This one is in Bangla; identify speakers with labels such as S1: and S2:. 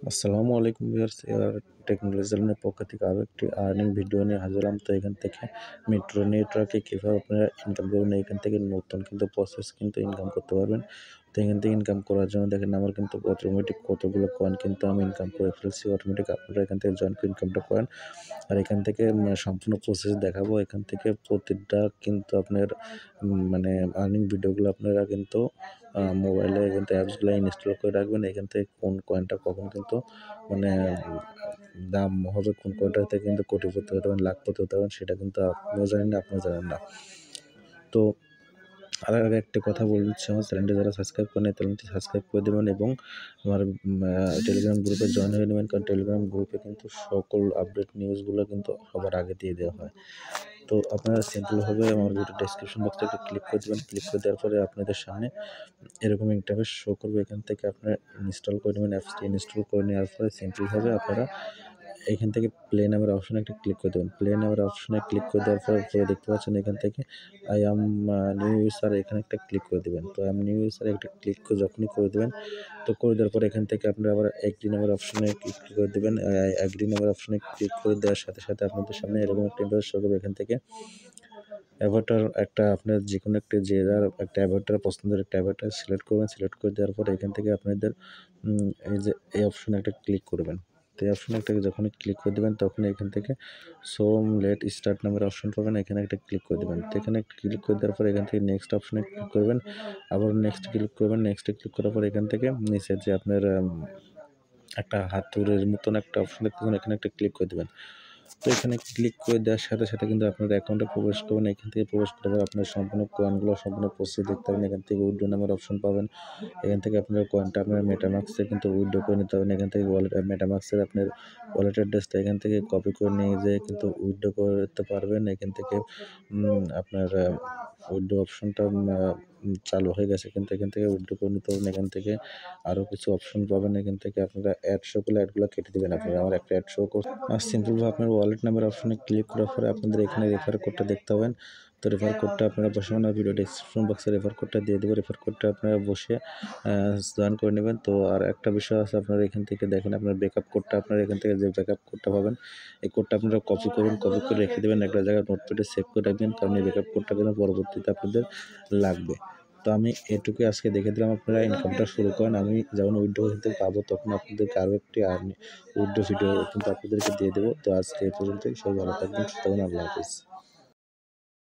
S1: আসসালামু আলাইকুম ভিউয়ার্স, টেকনোলজি চ্যানেলের পক্ষ থেকে আরও একটি আর্নিং ভিডিও নিয়ে হাজির হলাম। তো এখান থেকে মেট্রো নেটওয়ার্কে কীভাবে আপনারা ইনকাম করবেন, এখান থেকে নতুন কিন্তু প্রসেস কিন্তু ইনকাম করতে পারবেন। তো এখান থেকে ইনকাম করার জন্য দেখেন আমার কিন্তু অটোমেটিক কতগুলো কয়েন কিন্তু আমি ইনকাম করে ফেলছি। অটোমেটিক আপনারা এখান থেকে জয়েন করে ইনকামটা করেন। আর এখান থেকে সম্পূর্ণ প্রসেস দেখাবো। এখান থেকে প্রতিটা কিন্তু আপনার মানে আর্নিং ভিডিওগুলো আপনারা কিন্তু মোবাইলে কিন্তু অ্যাপসগুলো ইনস্টল করে রাখবেন। এখান থেকে কোন কয়েনটা কখন কিন্তু মানে দাম হবে, কোন কয়েনটা থেকে কিন্তু কোটিপতি হতে পারেন, লাখপতি হতে পারেন, সেটা কিন্তু আপনিও জানেন না, আপনিও জানেন না। তো আর আগে একটা কথা বলছি, আমার চ্যানেলটি যারা সাবস্ক্রাইব করেন চ্যানেলটি সাবস্ক্রাইব করে দেবেন এবং আমার টেলিগ্রাম গ্রুপে জয়েন হয়ে নেবেন, কারণ টেলিগ্রাম গ্রুপে কিন্তু সকল আপডেট নিউজগুলো কিন্তু সবার আগে দিয়ে দেওয়া হয়। তো আপনারা সিম্পলভাবে আমার ভিডিও ডেসক্রিপশন বক্সে একটা ক্লিক করে দেবেন। ক্লিক করে দেওয়ার পরে আপনাদের সামনে এরকম ইন্টারফেস শো করবে। এখান থেকে আপনারা ইনস্টল করে নেবেন। অ্যাপসটি ইনস্টল করে নেওয়ার পরে সিম্পলভাবে আপনারা এখান থেকে প্লে নামের অপশনে একটা ক্লিক করে দেবেন। প্লে নামের অপশনে ক্লিক করে দেওয়ার পরে উপরে দেখতে পাচ্ছেন এখান থেকে আই অ্যাম নিউ ইউজার, এখানে একটা ক্লিক করে দেবেন। তো আই অ্যাম নিউ ইউজার একটা ক্লিক করে যখনই করে দেবেন, তো করে দেওয়ার পরে এখান থেকে আপনারা আবার এগ্রি নামের অপশনে ক্লিক করে দেবেন। এগ্রি নামের অপশনে ক্লিক করে দেওয়ার সাথে সাথে আপনাদের সামনে এরকম একটা ইন্টারফেস শো করবে। এখান থেকে অ্যাভাটার একটা আপনার যেকোনো একটা যে যার একটা অ্যাভাটার পছন্দের একটা অ্যাভাটার সিলেক্ট করবেন। সিলেক্ট করে দেওয়ার পরে এখান থেকে আপনাদের এই যে এই অপশনে একটা ক্লিক করবেন। তো এই অপশনে একটা যখনই ক্লিক করে দেবেন তখন এখান থেকে শো লেট স্টার্ট নামের অপশন পাবেন, এখানে একটা ক্লিক করে দেবেন। তো এখানে ক্লিক করে দেওয়ার পরে এখান থেকে নেক্সট অপশনে ক্লিক করবেন, আবার নেক্সট ক্লিক করবেন। নেক্সটে ক্লিক করার পর এখান থেকে নিচে যে আপনার একটা হাতুড়ের মতন একটা অপশন দেখতে পাবেন, এখানে একটা ক্লিক করে দেবেন। তো এখানে ক্লিক করে দেওয়ার সাথে সাথে কিন্তু আপনার অ্যাকাউন্টে প্রবেশ করবেন। এখান থেকে প্রবেশ করার পর আপনার সম্পূর্ণ কয়েনগুলো সম্পূর্ণ প্রসেস দেখতে পাবেন। এখান থেকে উইথড্র নামের অপশন পাবেন। এখান থেকে আপনার কয়েনটা আপনার মেটামাক্সে কিন্তু উইথড্র করে নিতে পারবেন। এখান থেকে ওয়ালেট মেটামাক্সের আপনার ওয়ালেট অ্যাড্রেসটা এখান থেকে কপি করে নিয়ে যেয়ে কিন্তু উইথড্র করতে পারবেন। এখান থেকে আপনার উইথড্র অপশনটা চালু হয়ে গেছে, কিন্তু এখান থেকে উইথড্র করে নিতে পারবেন। এখান থেকে আরও কিছু অপশন পাবেন। এখান থেকে আপনারা অ্যাড শো করলে অ্যাডগুলো কেটে দেবেন। আপনারা আমার একটা অ্যাড শো করছে, আর সিম্পলভাবে আপনার ওয়ালেট নামের অপশনে ক্লিক করার পরে আপনাদের এখানে রেফার কোডটা দেখতে পাবেন। তো রেফার কোডটা আপনারা বসাবেন, ভিডিও ডেসক্রিপশন বক্সে রেফার কোডটা দিয়ে দেবো। রেফার কোডটা আপনারা বসে জয়েন করে নেবেন। তো আর একটা বিষয় আছে, আপনারা এখান থেকে দেখেন আপনার ব্যাকআপ কোডটা, আপনারা এখান থেকে যে ব্যাকআপ কোডটা পাবেন এই কোডটা আপনারা কপি করুন, কপি করে রেখে দেবেন একটা জায়গায়, নোটপ্যাডে সেভ করে রাখবেন, কারণ এই ব্যাকআপ কোডটা কিন্তু পরবর্তীতে আপনাদের লাগবে। তো আমি এটুকুই আজকে দেখে দিলাম, আপনারা ইনকামটা শুরু করেন। আমি যখন উইথড্র কিন্তু পাবো তখন আপনাদেরকে আরও একটি উইথড্র ভিডিও কিন্তু আপনাদেরকে দিয়ে দেবো। তো আজকে এই পর্যন্তই। সবাই ভালো থাকবেন, সুস্থ থাকবেন। আল্লাহ হাফিজ।